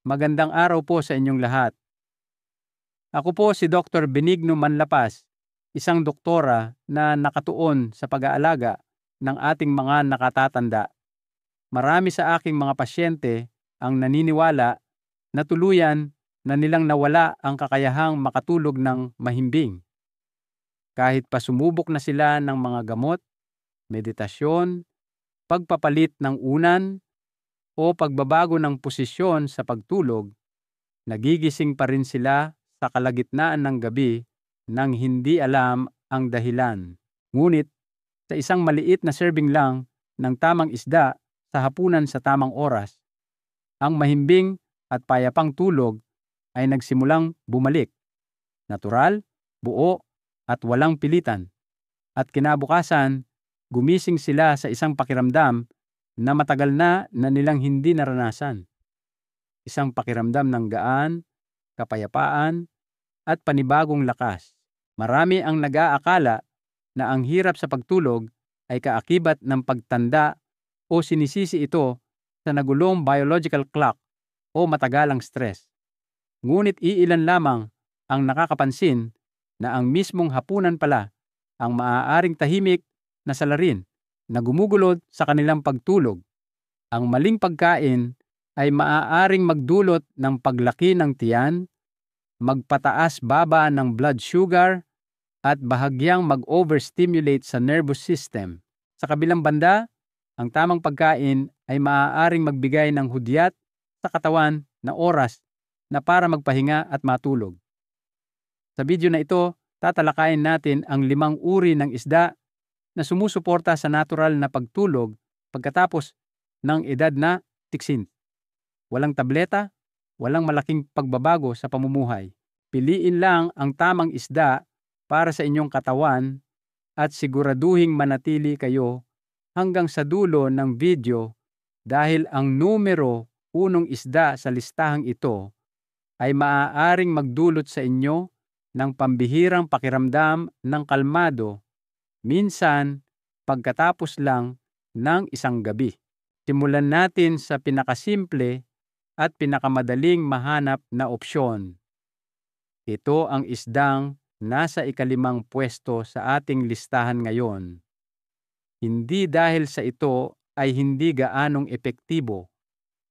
Magandang araw po sa inyong lahat. Ako po si Dr. Benigno Manlapas, isang doktora na nakatuon sa pag-aalaga ng ating mga nakatatanda. Marami sa aking mga pasyente ang naniniwala na tuluyan na nilang nawala ang kakayahang makatulog ng mahimbing. Kahit pa sumubok na sila ng mga gamot, meditasyon, pagpapalit ng unan, o pagbabago ng posisyon sa pagtulog, nagigising pa rin sila sa kalagitnaan ng gabi nang hindi alam ang dahilan. Ngunit sa isang maliit na serving lang ng tamang isda sa hapunan sa tamang oras, ang mahimbing at payapang tulog ay nagsimulang bumalik. Natural, buo, at walang pilitan. At kinabukasan, gumising sila sa isang pakiramdam na matagal na nilang hindi naranasan. Isang pakiramdam ng gaan, kapayapaan, at panibagong lakas. Marami ang nag-aakala na ang hirap sa pagtulog ay kaakibat ng pagtanda o sinisisi ito sa nagulong biological clock o matagalang stress. Ngunit iilan lamang ang nakakapansin na ang mismong hapunan pala ang maaaring tahimik na salarin na gumugulod sa kanilang pagtulog. Ang maling pagkain ay maaaring magdulot ng paglaki ng tiyan, magpataas-baba ng blood sugar, at bahagyang mag-overstimulate sa nervous system. Sa kabilang banda, ang tamang pagkain ay maaaring magbigay ng hudyat sa katawan na oras na para magpahinga at matulog. Sa video na ito, tatalakayin natin ang 5 uri ng isda na sumusuporta sa natural na pagtulog pagkatapos ng edad na 60. Walang tableta, walang malaking pagbabago sa pamumuhay. Piliin lang ang tamang isda para sa inyong katawan at siguraduhing manatili kayo hanggang sa dulo ng video dahil ang numero 1 isda sa listahang ito ay maaaring magdulot sa inyo ng pambihirang pakiramdam ng kalmado, minsan pagkatapos lang ng isang gabi. Simulan natin sa pinakasimple at pinakamadaling mahanap na opsyon. Ito ang isdang nasa ika-5 pwesto sa ating listahan ngayon. Hindi dahil sa ito ay hindi gaanong epektibo,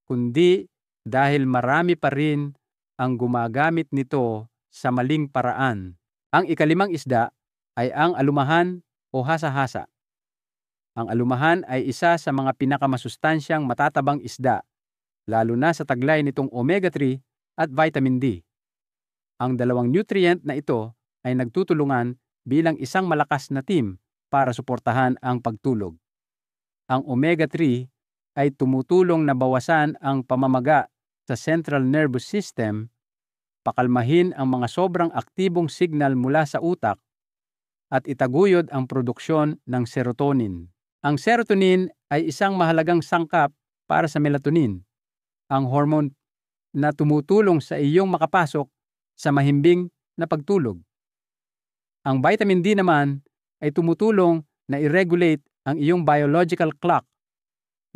kundi dahil marami pa rin ang gumagamit nito sa maling paraan. Ang ika-5 isda ay ang alumahan o hasa-hasa. Ang alumahan ay isa sa mga pinakamasustansyang matatabang isda, lalo na sa taglay nitong omega-3 at vitamin D. Ang dalawang nutrient na ito ay nagtutulungan bilang isang malakas na team para suportahan ang pagtulog. Ang omega-3 ay tumutulong na bawasan ang pamamaga sa central nervous system, pakalmahin ang mga sobrang aktibong signal mula sa utak, at itaguyod ang produksyon ng serotonin. Ang serotonin ay isang mahalagang sangkap para sa melatonin, ang hormone na tumutulong sa iyong makapasok sa mahimbing na pagtulog. Ang vitamin D naman ay tumutulong na i-regulate ang iyong biological clock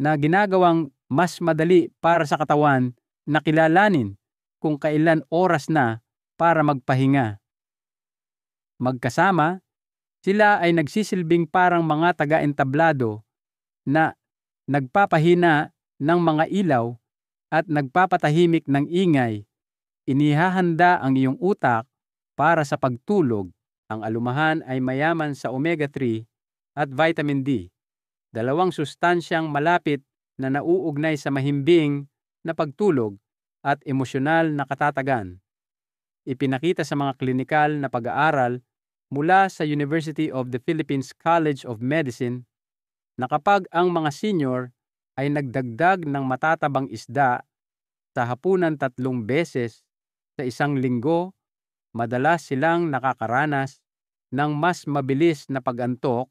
na ginagawang mas madali para sa katawan na kilalanin kung kailan oras na para magpahinga. Magkasama, sila ay nagsisilbing parang mga taga-entablado na nagpapahina ng mga ilaw at nagpapatahimik ng ingay. Inihahanda ang iyong utak para sa pagtulog. Ang alumahan ay mayaman sa omega-3 at vitamin D, dalawang sustansyang malapit na nauugnay sa mahimbing na pagtulog at emosyonal na katatagan. Ipinakita sa mga klinikal na pag-aaral mula sa University of the Philippines College of Medicine na kapag ang mga senior ay nagdagdag ng matatabang isda sa hapunan 3 beses sa isang linggo, madalas silang nakakaranas ng mas mabilis na pag-antok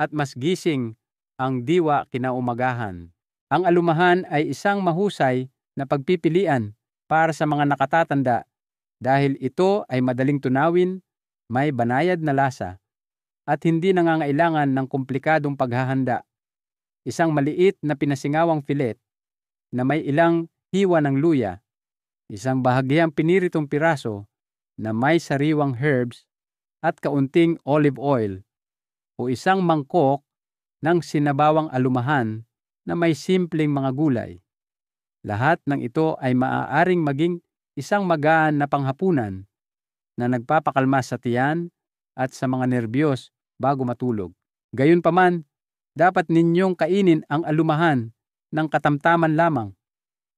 at mas gising ang diwa kinaumagahan. Ang alumahan ay isang mahusay na pagpipilian para sa mga nakatatanda dahil ito ay madaling tunawin, may banayad na lasa, at hindi nangangailangan ng komplikadong paghahanda. Isang maliit na pinasingawang filet na may ilang hiwa ng luya isang bahagyang piniritong piraso na may sariwang herbs at kaunting olive oil o isang mangkok ng sinabawang alumahan na may simpleng mga gulay. Lahat ng ito ay maaaring maging isang magaan na panghapunan na nagpapakalma sa tiyan at sa mga nerbiyos bago matulog. Gayunpaman, dapat ninyong kainin ang alumahan ng katamtaman lamang,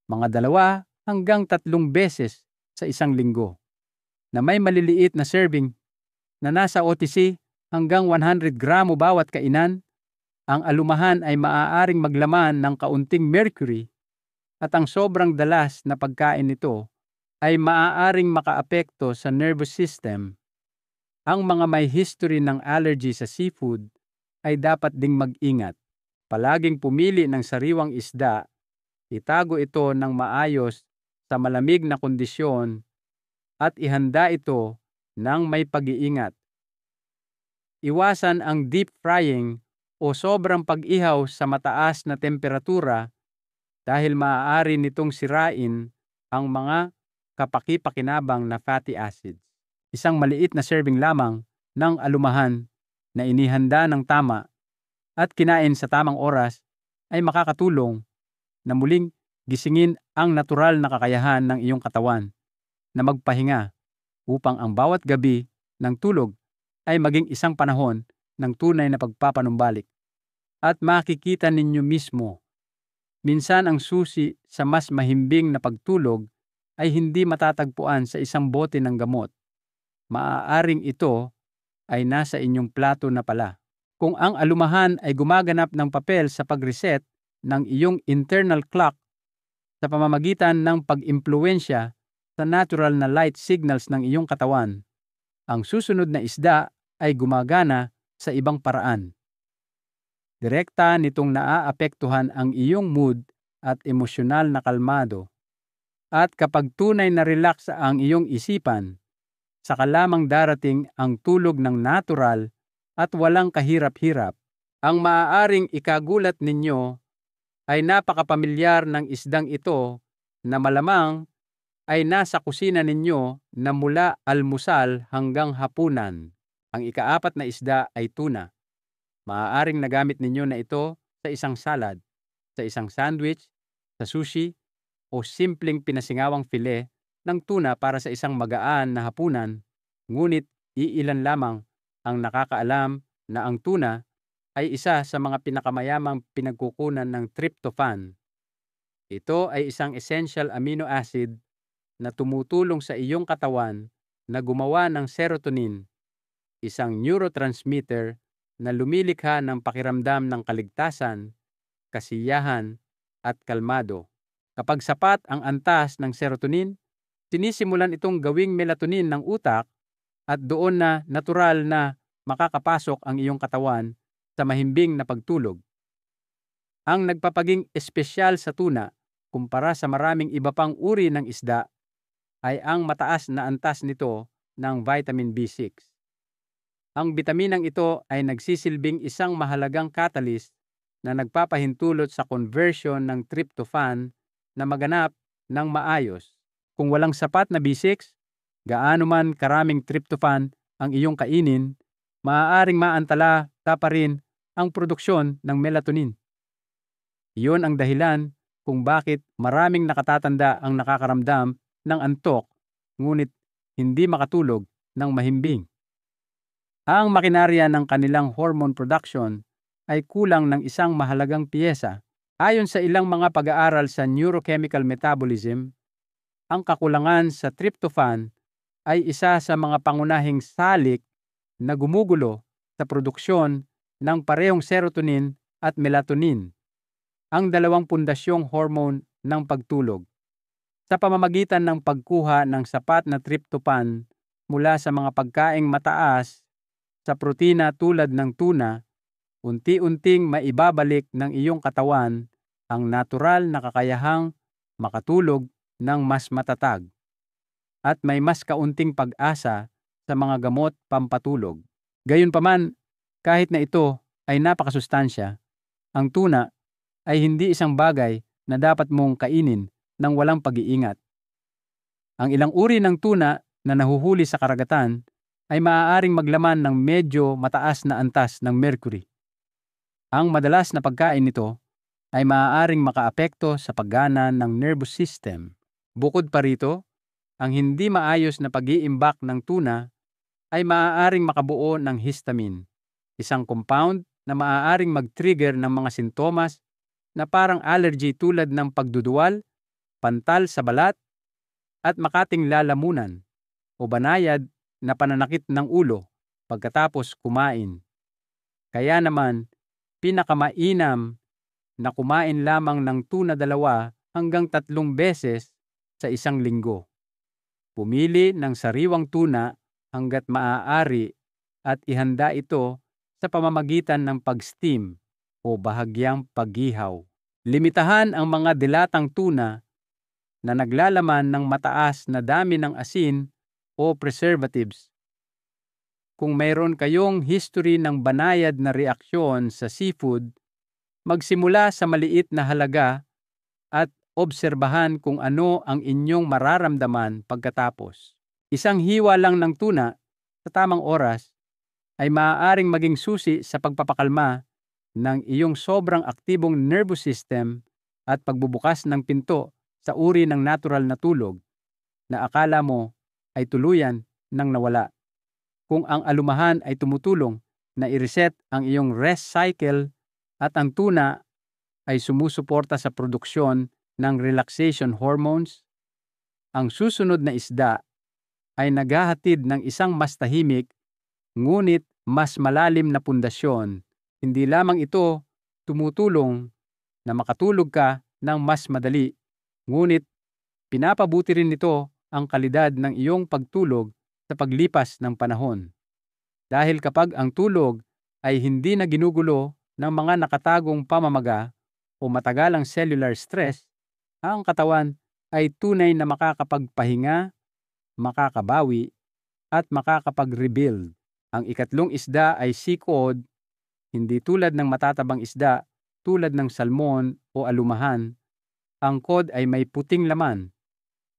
mga 2 hanggang 3 beses sa isang linggo, na may maliliit na serving na nasa OTC hanggang 100 gramo bawat kainan. Ang alumahan ay maaaring maglaman ng kaunting mercury at ang sobrang dalas na pagkain nito ay maaaring makaapekto sa nervous system. Ang mga may history ng allergy sa seafood ay dapat ding mag-ingat. Palaging pumili ng sariwang isda, itago ito ng maayos sa malamig na kondisyon at ihanda ito ng may pag-iingat. Iwasan ang deep frying o sobrang pag-ihaw sa mataas na temperatura dahil maaari nitong sirain ang mga kapaki-pakinabang na fatty acids. Isang maliit na serving lamang ng alumahan na inihanda ng tama at kinain sa tamang oras ay makakatulong na muling gisingin ang natural na kakayahan ng iyong katawan na magpahinga upang ang bawat gabi ng tulog ay maging isang panahon ng tunay na pagpapanumbalik. At makikita ninyo mismo, minsan ang susi sa mas mahimbing na pagtulog ay hindi matatagpuan sa isang bote ng gamot. Maaaring ito ay nasa inyong plato na pala. Kung ang alumahan ay gumaganap ng papel sa pag-reset ng iyong internal clock sa pamamagitan ng pag-impluwensya sa natural na light signals ng iyong katawan, ang susunod na isda ay gumagana sa ibang paraan. Direkta nitong naaapektuhan ang iyong mood at emosyonal na kalmado. At kapag tunay na relax ang iyong isipan, saka lamang darating ang tulog ng natural at walang kahirap-hirap. Ang maaaring ikagulat ninyo ay napakapamilyar ng isdang ito na malamang ay nasa kusina ninyo na mula almusal hanggang hapunan. Ang ika-4 na isda ay tuna. Maaaring nagamit ninyo na ito sa isang salad, sa isang sandwich, sa sushi, o simpleng pinasingawang file ng tuna para sa isang magaan na hapunan, ngunit iilan lamang ang nakakaalam na ang tuna ay isa sa mga pinakamayamang pinagkukunan ng tryptophan. Ito ay isang essential amino acid na tumutulong sa iyong katawan na gumawa ng serotonin, isang neurotransmitter na lumilikha ng pakiramdam ng kaligtasan, kasiyahan, at kalmado. Kapag sapat ang antas ng serotonin, sinisimulan itong gawing melatonin ng utak at doon na natural na makakapasok ang iyong katawan sa mahimbing na pagtulog. Ang nagpapaging espesyal sa tuna kumpara sa maraming iba pang uri ng isda ay ang mataas na antas nito ng vitamin B6. Ang bitaminang ito ay nagsisilbing isang mahalagang catalyst na nagpapahintulot sa conversion ng tryptophan na maganap ng maayos. Kung walang sapat na B6, gaano man karaming tryptophan ang iyong kainin, maaaring maantala pa rin ang produksyon ng melatonin. Iyon ang dahilan kung bakit maraming nakatatanda ang nakakaramdam ng antok ngunit hindi makatulog ng mahimbing. Ang makinarya ng kanilang hormone production ay kulang ng isang mahalagang piyesa. Ayon sa ilang mga pag-aaral sa neurochemical metabolism, ang kakulangan sa tryptophan ay isa sa mga pangunahing salik na gumugulo sa produksyon ng parehong serotonin at melatonin, ang 2 pundasyong hormone ng pagtulog. Sa pamamagitan ng pagkuha ng sapat na tryptophan mula sa mga pagkaing mataas sa protina tulad ng tuna, unti-unting maibabalik ng iyong katawan ang natural na kakayahang makatulog ng mas matatag at may mas kaunting pag-asa sa mga gamot pampatulog. Gayunpaman, kahit na ito ay napakasustansya, ang tuna ay hindi isang bagay na dapat mong kainin ng walang pag-iingat. Ang ilang uri ng tuna na nahuhuli sa karagatan ay maaaring maglaman ng medyo mataas na antas ng mercury. Ang madalas na pagkain nito ay maaaring makaapekto sa paggana ng nervous system. Bukod pa rito, ang hindi maayos na pag-iimbak ng tuna ay maaaring makabuo ng histamine, isang compound na maaaring mag-trigger ng mga sintomas na parang allergy tulad ng pagduduwal, pantal sa balat, at makating lalamunan o banayad na pananakit ng ulo pagkatapos kumain. Kaya naman, pinakamainam na kumain lamang ng tuna 2 hanggang 3 beses sa isang linggo. Pumili ng sariwang tuna hanggat maaari at ihanda ito sa pamamagitan ng pag-steam o bahagyang paggihaw. Limitahan ang mga dilatang tuna na naglalaman ng mataas na dami ng asin o preservatives. Kung mayroon kayong history ng banayad na reaksyon sa seafood, magsimula sa maliit na halaga at obserbahan kung ano ang inyong mararamdaman pagkatapos. Isang hiwa lang ng tuna sa tamang oras ay maaaring maging susi sa pagpapakalma ng iyong sobrang aktibong nervous system at pagbubukas ng pinto sa uri ng natural na tulog na akala mo ay tuluyan nang nawala. Kung ang alumahan ay tumutulong na i-reset ang iyong rest cycle at ang tuna ay sumusuporta sa produksyon ng relaxation hormones, ang susunod na isda ay naghahatid ng isang mas tahimik ngunit mas malalim na pundasyon. Hindi lamang ito tumutulong na makatulog ka ng mas madali, ngunit pinapabuti rin nito ang kalidad ng iyong pagtulog sa paglipas ng panahon. Dahil kapag ang tulog ay hindi na ginugulo ng mga nakatagong pamamaga o matagalang cellular stress, ang katawan ay tunay na makakapagpahinga, makakabawi, at makakapag-rebuild. Ang ikatlong isda ay sea cod, hindi tulad ng matatabang isda tulad ng salmon o alumahan. Ang cod ay may puting laman.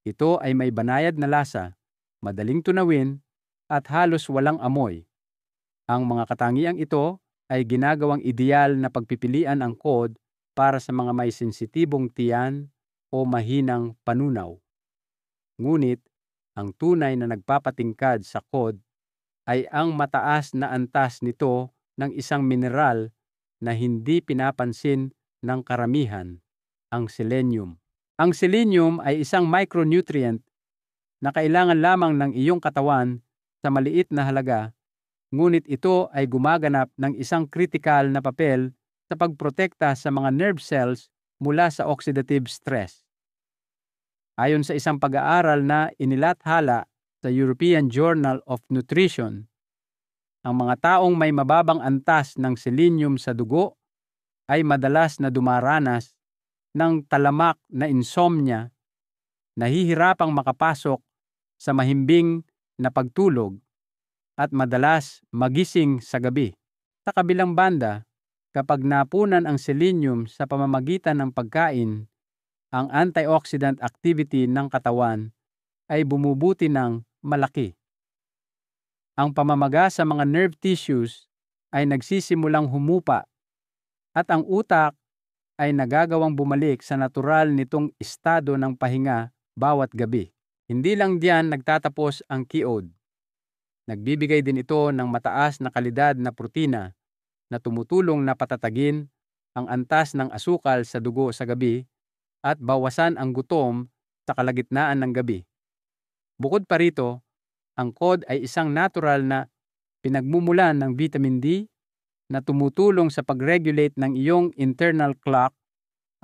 Ito ay may banayad na lasa, madaling tunawin, at halos walang amoy. Ang mga katangiang ito ay ginagawang ideal na pagpipilian ang cod para sa mga may sensitibong tiyan o mahinang panunaw. Ngunit, ang tunay na nagpapatingkad sa cod ay ang mataas na antas nito ng isang mineral na hindi pinapansin ng karamihan, ang selenium. Ang selenium ay isang micronutrient na kailangan lamang ng iyong katawan sa maliit na halaga, ngunit ito ay gumaganap ng isang kritikal na papel sa pagprotekta sa mga nerve cells mula sa oxidative stress. Ayon sa isang pag-aaral na inilathala sa European Journal of Nutrition, ang mga taong may mababang antas ng selenium sa dugo ay madalas na dumaranas ng talamak na insomnia, nahihirapang makapasok sa mahimbing na pagtulog, at madalas magising sa gabi. Sa kabilang banda, kapag napunan ang selenium sa pamamagitan ng pagkain, ang antioxidant activity ng katawan ay bumubuti ng malaki. Ang pamamaga sa mga nerve tissues ay nagsisimulang humupa at ang utak ay nagagawang bumalik sa natural nitong estado ng pahinga bawat gabi. Hindi lang diyan nagtatapos ang QOD. Nagbibigay din ito ng mataas na kalidad na protina na tumutulong na patatagin ang antas ng asukal sa dugo sa gabi at bawasan ang gutom sa kalagitnaan ng gabi. Bukod pa rito, ang cod ay isang natural na pinagmumulan ng vitamin D na tumutulong sa pag-regulate ng iyong internal clock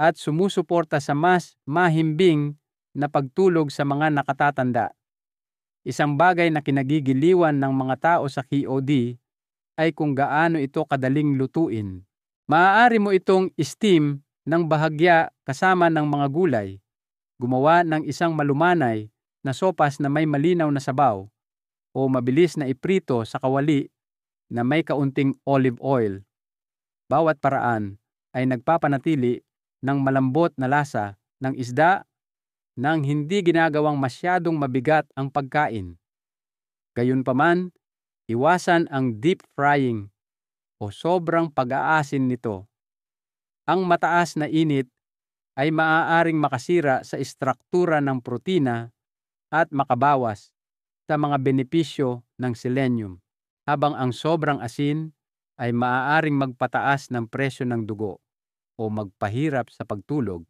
at sumusuporta sa mas mahimbing na pagtulog sa mga nakatatanda. Isang bagay na kinagigiliwan ng mga tao sa QOD ay kung gaano ito kadaling lutuin. Maaari mo itong steam ng bahagya kasama ng mga gulay, gumawa ng isang malumanay na sopas na may malinaw na sabaw, o mabilis na iprito sa kawali na may kaunting olive oil. Bawat paraan ay nagpapanatili ng malambot na lasa ng isda nang hindi ginagawang masyadong mabigat ang pagkain. Gayunpaman, iwasan ang deep frying o sobrang pag-aasin nito. Ang mataas na init ay maaaring makasira sa istruktura ng protina at makabawas sa mga benepisyo ng selenium, habang ang sobrang asin ay maaaring magpataas ng presyo ng dugo o magpahirap sa pagtulog,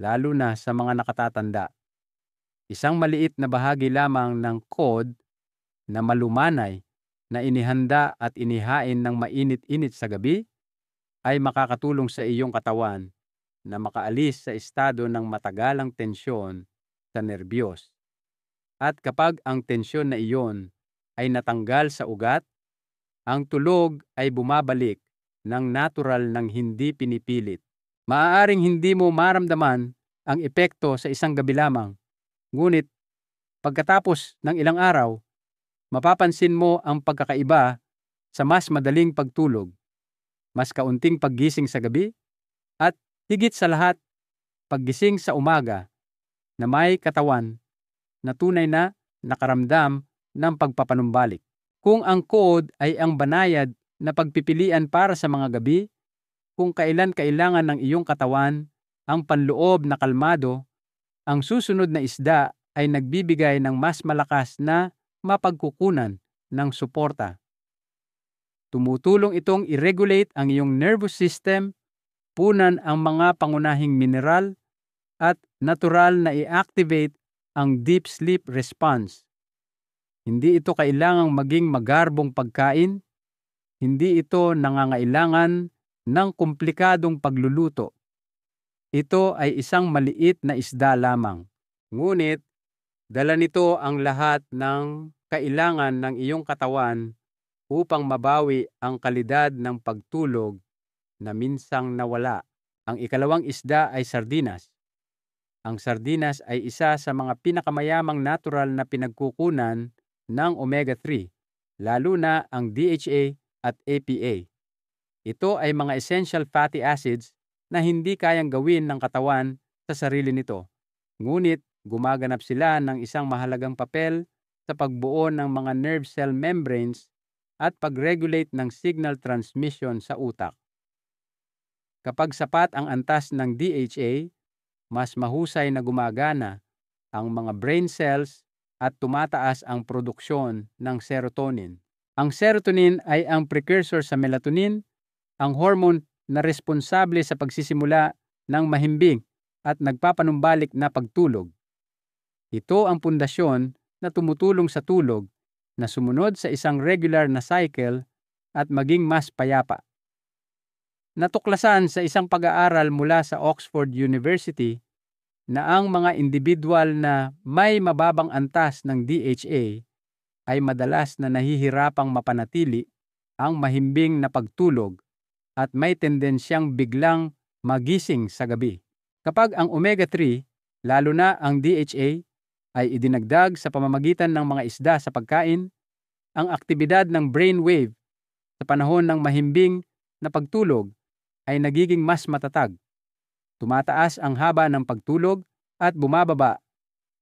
lalo na sa mga nakatatanda. Isang maliit na bahagi lamang ng cod na malumanay na inihanda at inihain ng mainit-init sa gabi ay makakatulong sa iyong katawan na makaalis sa estado ng matagalang tensyon sa nerbiyos. At kapag ang tensyon na iyon ay natanggal sa ugat, ang tulog ay bumabalik ng natural ng hindi pinipilit. Maaaring hindi mo maramdaman ang epekto sa isang gabi lamang, ngunit pagkatapos ng ilang araw, mapapansin mo ang pagkakaiba sa mas madaling pagtulog, mas kaunting paggising sa gabi, at higit sa lahat, paggising sa umaga na may katawan na tunay na nakaramdam ng pagpapanumbalik. Kung ang code ay ang banayad na pagpipilian para sa mga gabi, kung kailan kailangan ng iyong katawan ang panloob na kalmado, ang susunod na isda ay nagbibigay ng mas malakas na mapagkukunan ng suporta. Tumutulong itong i-regulate ang iyong nervous system, punan ang mga pangunahing mineral, at natural na i-activate ang deep sleep response. Hindi ito kailangang maging magarbong pagkain, hindi ito nangangailangan ng komplikadong pagluluto. Ito ay isang maliit na isda lamang. Ngunit, dala nito ang lahat ng kailangan ng iyong katawan upang mabawi ang kalidad ng pagtulog na minsang nawala. Ang ikalawang isda ay sardinas. Ang sardinas ay isa sa mga pinakamayamang natural na pinagkukunan ng omega-3, lalo na ang DHA at EPA. Ito ay mga essential fatty acids na hindi kayang gawin ng katawan sa sarili nito. Ngunit gumaganap sila ng isang mahalagang papel sa pagbuo ng mga nerve cell membranes at pag-regulate ng signal transmission sa utak. Kapag sapat ang antas ng DHA, mas mahusay na gumagana ang mga brain cells at tumataas ang produksyon ng serotonin. Ang serotonin ay ang precursor sa melatonin, ang hormone na responsable sa pagsisimula ng mahimbing at nagpapanumbalik na pagtulog. Ito ang pundasyon na tumutulong sa tulog na sumunod sa isang regular na cycle at maging mas payapa. Natuklasan sa isang pag-aaral mula sa Oxford University na ang mga individual na may mababang antas ng DHA ay madalas na nahihirapang mapanatili ang mahimbing na pagtulog at may tendensyang biglang magising sa gabi. Kapag ang omega-3, lalo na ang DHA, ay idinagdag sa pamamagitan ng mga isda sa pagkain, ang aktibidad ng brainwave sa panahon ng mahimbing na pagtulog ay nagiging mas matatag. Tumataas ang haba ng pagtulog at bumababa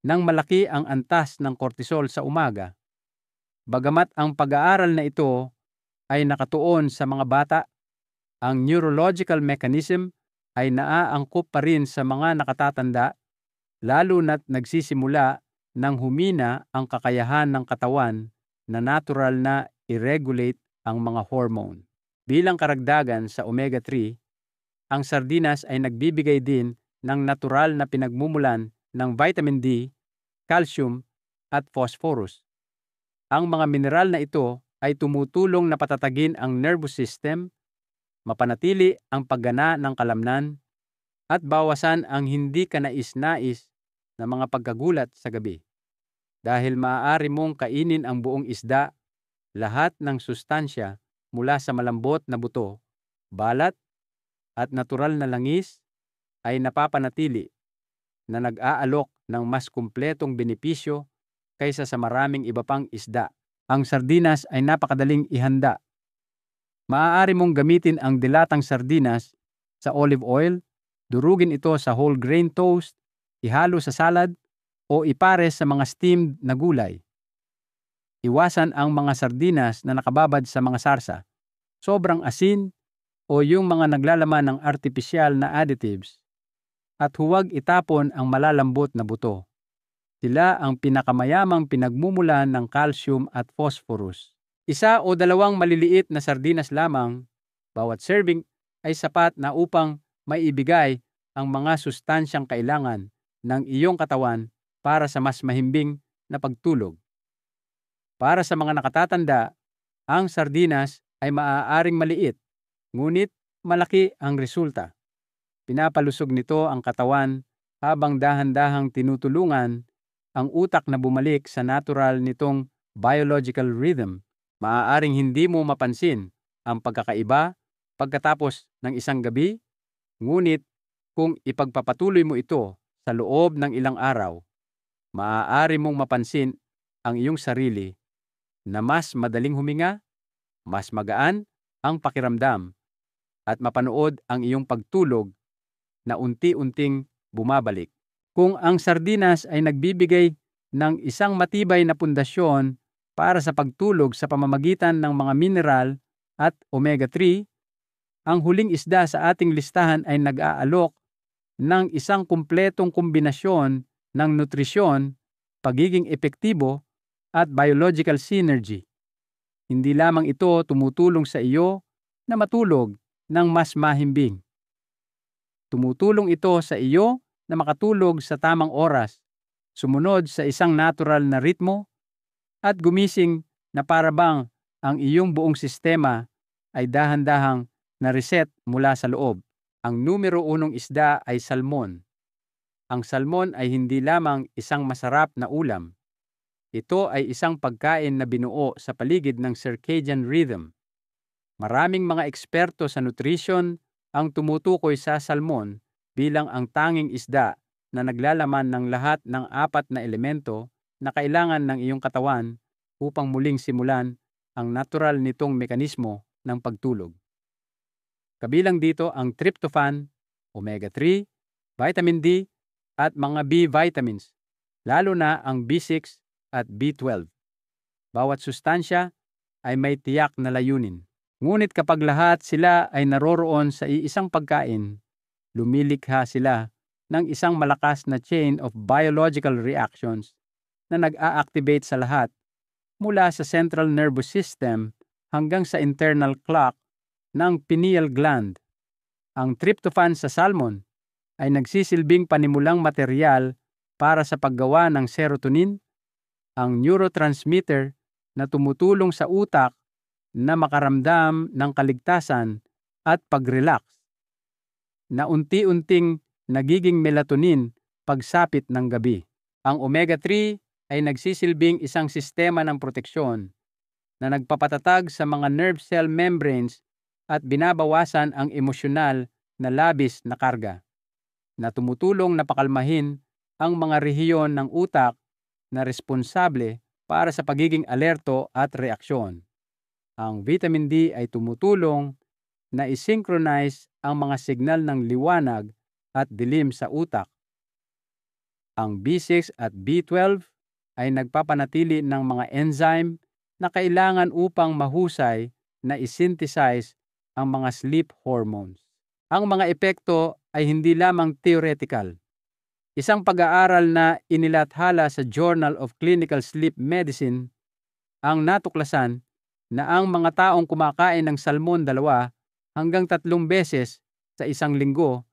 ng malaki ang antas ng cortisol sa umaga. Bagamat ang pag-aaral na ito ay nakatuon sa mga bata, ang neurological mechanism ay naaangkop pa rin sa mga nakatatanda, lalo na't nagsisimula nang humina ang kakayahan ng katawan na natural na i-regulate ang mga hormone. Bilang karagdagan sa omega-3, ang sardinas ay nagbibigay din ng natural na pinagmumulan ng vitamin D, calcium, at phosphorus. Ang mga mineral na ito ay tumutulong na patatagin ang nervous system, mapanatili ang paggana ng kalamnan, at bawasan ang hindi kanais-nais na mga pagkagulat sa gabi. Dahil maaari mong kainin ang buong isda, lahat ng sustansya mula sa malambot na buto, balat, at natural na langis ay napapanatili na nag-aalok ng mas kumpletong benepisyo kaysa sa maraming iba pang isda. Ang sardinas ay napakadaling ihanda. Maaari mong gamitin ang dilatang sardinas sa olive oil, durugin ito sa whole grain toast, ihalo sa salad, o ipares sa mga steamed na gulay. Iwasan ang mga sardinas na nakababad sa mga sarsa, sobrang asin, o yung mga naglalaman ng artipisyal na additives. At huwag itapon ang malalambot na buto. Sila ang pinakamayamang pinagmumulan ng calcium at phosphorus. 1 o 2 maliliit na sardinas lamang, bawat serving ay sapat na upang maibigay ang mga sustansyang kailangan ng iyong katawan para sa mas mahimbing na pagtulog. Para sa mga nakatatanda, ang sardinas ay maaaring maliit, ngunit malaki ang resulta. Pinapalusog nito ang katawan habang dahan-dahang tinutulungan ang utak na bumalik sa natural nitong biological rhythm. Maaaring hindi mo mapansin ang pagkakaiba pagkatapos ng isang gabi, ngunit kung ipagpapatuloy mo ito sa loob ng ilang araw, maaari mong mapansin ang iyong sarili na mas madaling huminga, mas magaan ang pakiramdam, at mapanood ang iyong pagtulog na unti-unting bumabalik. Kung ang sardinas ay nagbibigay ng isang matibay na pundasyon para sa pagtulog sa pamamagitan ng mga mineral at omega-3, ang huling isda sa ating listahan ay nag-aalok ng isang kumpletong kombinasyon ng nutrisyon, pagiging epektibo, at biological synergy. Hindi lamang ito tumutulong sa iyo na matulog ng mas mahimbing. Tumutulong ito sa iyo na makatulog sa tamang oras, sumunod sa isang natural na ritmo, at gumising na parabang ang iyong buong sistema ay dahan-dahang na-reset mula sa loob. Ang numero 1 isda ay salmon. Ang salmon ay hindi lamang isang masarap na ulam. Ito ay isang pagkain na binuo sa paligid ng circadian rhythm. Maraming mga eksperto sa nutrition ang tumutukoy sa salmon bilang ang tanging isda na naglalaman ng lahat ng 4 na elemento na kailangan ng iyong katawan upang muling simulan ang natural nitong mekanismo ng pagtulog. Kabilang dito ang tryptophan, omega-3, vitamin D, at mga B vitamins, lalo na ang B6 at B12. Bawat sustansya ay may tiyak na layunin. Ngunit kapag lahat sila ay naroroon sa iisang pagkain, lumilikha sila ng isang malakas na chain of biological reactions na nag-a-activate sa lahat, mula sa central nervous system hanggang sa internal clock ng pineal gland. Ang tryptophan sa salmon ay nagsisilbing panimulang materyal para sa paggawa ng serotonin, ang neurotransmitter na tumutulong sa utak na makaramdam ng kaligtasan at pag-relax, na unti-unting nagiging melatonin pagsapit ng gabi. Ang omega-3 ay nagsisilbing isang sistema ng proteksyon na nagpapatatag sa mga nerve cell membranes at binabawasan ang emosyonal na labis na karga, na tumutulong na pakalmahin ang mga rehiyon ng utak na responsable para sa pagiging alerto at reaksyon. Ang vitamin D ay tumutulong na isynchronize ang mga signal ng liwanag at dilim sa utak. Ang B6 at B12 ay nagpapanatili ng mga enzyme na kailangan upang mahusay na isynthesize ang mga sleep hormones. Ang mga epekto ay hindi lamang theoretical. Isang pag-aaral na inilathala sa Journal of Clinical Sleep Medicine ang natuklasan na ang mga taong kumakain ng salmon 2 hanggang 3 beses sa isang linggo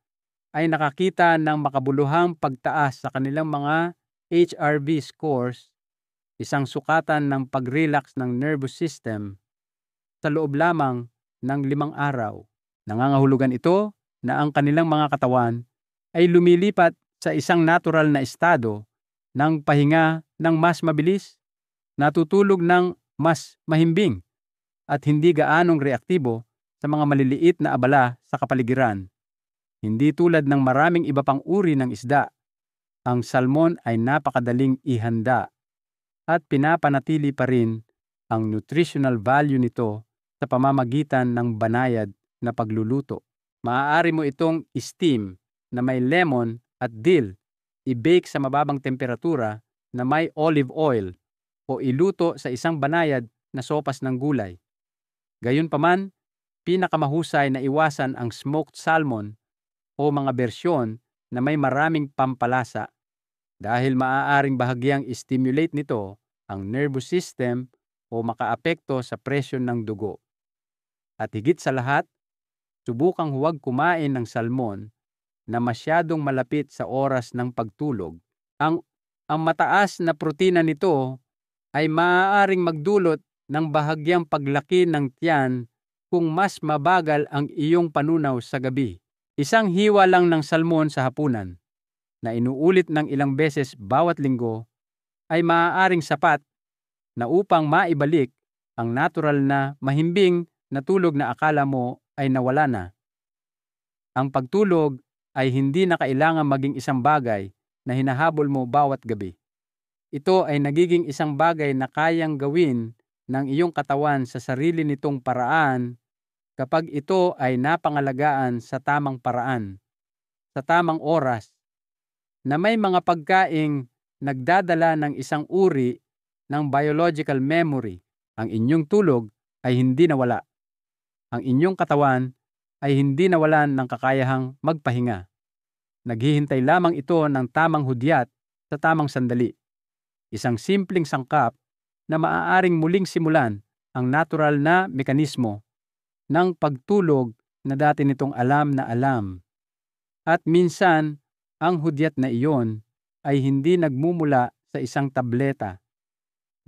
ay nakakita ng makabuluhang pagtaas sa kanilang mga HRV scores, isang sukatan ng pag-relax ng nervous system, sa loob lamang ng 5 araw. Nangangahulugan ito na ang kanilang mga katawan ay lumilipat sa isang natural na estado ng pahinga ng mas mabilis, natutulog ng mas mahimbing, at hindi gaanong reaktibo sa mga maliliit na abala sa kapaligiran. Hindi tulad ng maraming iba pang uri ng isda, ang salmon ay napakadaling ihanda at pinapanatili pa rin ang nutritional value nito sa pamamagitan ng banayad na pagluluto. Maaari mo itong steam na may lemon at dill, i-bake sa mababang temperatura na may olive oil o iluto sa isang banayad na sopas ng gulay. Gayunpaman, pinakamahusay na iwasan ang smoked salmon o mga bersyon na may maraming pampalasa dahil maaaring bahagyang stimulate nito ang nervous system o makaapekto sa presyon ng dugo. At higit sa lahat, subukang huwag kumain ng salmon na masyadong malapit sa oras ng pagtulog. Ang mataas na protina nito ay maaaring magdulot ng bahagyang paglaki ng tiyan kung mas mabagal ang iyong panunaw sa gabi. Isang hiwa lang ng salmon sa hapunan na inuulit ng ilang beses bawat linggo ay maaaring sapat na upang maibalik ang natural na mahimbing na tulog na akala mo ay nawala na. Ang pagtulog ay hindi na kailangan maging isang bagay na hinahabol mo bawat gabi. Ito ay nagiging isang bagay na kayang gawin ng iyong katawan sa sarili nitong paraan kapag ito ay napangalagaan sa tamang paraan, sa tamang oras, na may mga pagkaing nagdadala ng isang uri ng biological memory. Ang inyong tulog ay hindi nawala. Ang inyong katawan ay hindi nawalan ng kakayahang magpahinga. Naghihintay lamang ito ng tamang hudyat sa tamang sandali. Isang simpleng sangkap na maaaring muling simulan ang natural na mekanismo ng pagtulog na dati nitong alam na alam. At minsan, ang hudyat na iyon ay hindi nagmumula sa isang tableta.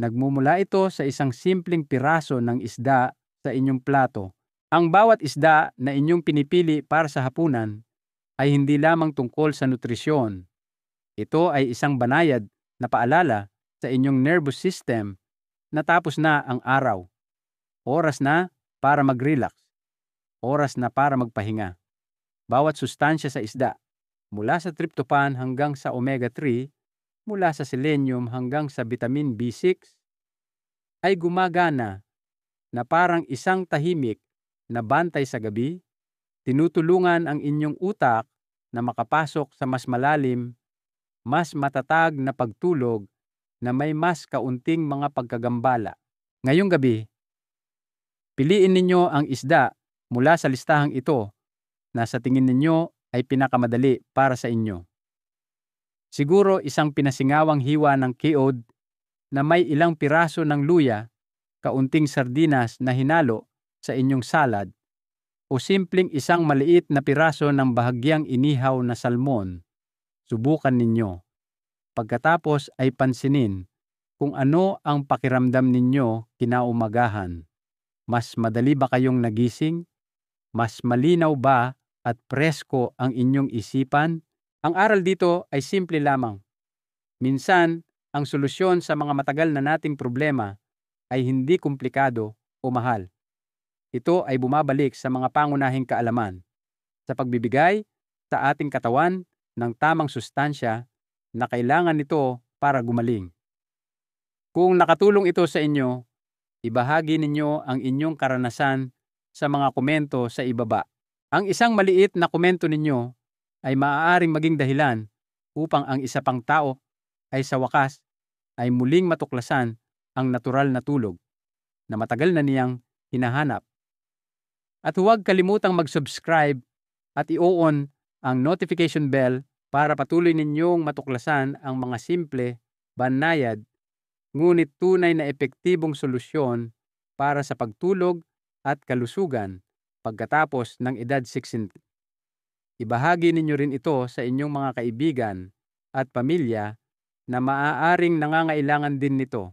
Nagmumula ito sa isang simpleng piraso ng isda sa inyong plato. Ang bawat isda na inyong pinipili para sa hapunan ay hindi lamang tungkol sa nutrisyon. Ito ay isang banayad na paalala sa inyong nervous system na tapos na ang araw. Oras na para mag-relax. Oras na para magpahinga. Bawat sustansya sa isda, mula sa tryptophan hanggang sa omega-3, mula sa selenium hanggang sa vitamin B6, ay gumagana na parang isang tahimik na bantay sa gabi, tinutulungan ang inyong utak na makapasok sa mas malalim, mas matatag na pagtulog na may mas kaunting mga pagkagambala. Ngayong gabi, piliin ninyo ang isda mula sa listahang ito na sa tingin ninyo ay pinakamadali para sa inyo. Siguro isang pinasingawang hiwa ng keod na may ilang piraso ng luya, kaunting sardinas na hinalo sa inyong salad, o simpleng isang maliit na piraso ng bahagyang inihaw na salmon. Subukan ninyo. Pagkatapos ay pansinin kung ano ang pakiramdam ninyo kinaumagahan. Mas madali ba kayong nagising? Mas malinaw ba at presko ang inyong isipan? Ang aral dito ay simple lamang. Minsan, ang solusyon sa mga matagal na nating problema ay hindi komplikado o mahal. Ito ay bumabalik sa mga pangunahing kaalaman, sa pagbibigay sa ating katawan ng tamang sustansya na kailangan nito para gumaling. Kung nakatulong ito sa inyo, ibahagi ninyo ang inyong karanasan sa mga komento sa ibaba. Ang isang maliit na komento ninyo ay maaaring maging dahilan upang ang isa pang tao ay sa wakas ay muling matuklasan ang natural na tulog na matagal na niyang hinahanap. At huwag kalimutang mag-subscribe at i-on ang notification bell para patuloy ninyong matuklasan ang mga simple, banayad, ngunit tunay na epektibong solusyon para sa pagtulog at kalusugan pagkatapos ng edad 60. Ibahagi ninyo rin ito sa inyong mga kaibigan at pamilya na maaaring nangangailangan din nito.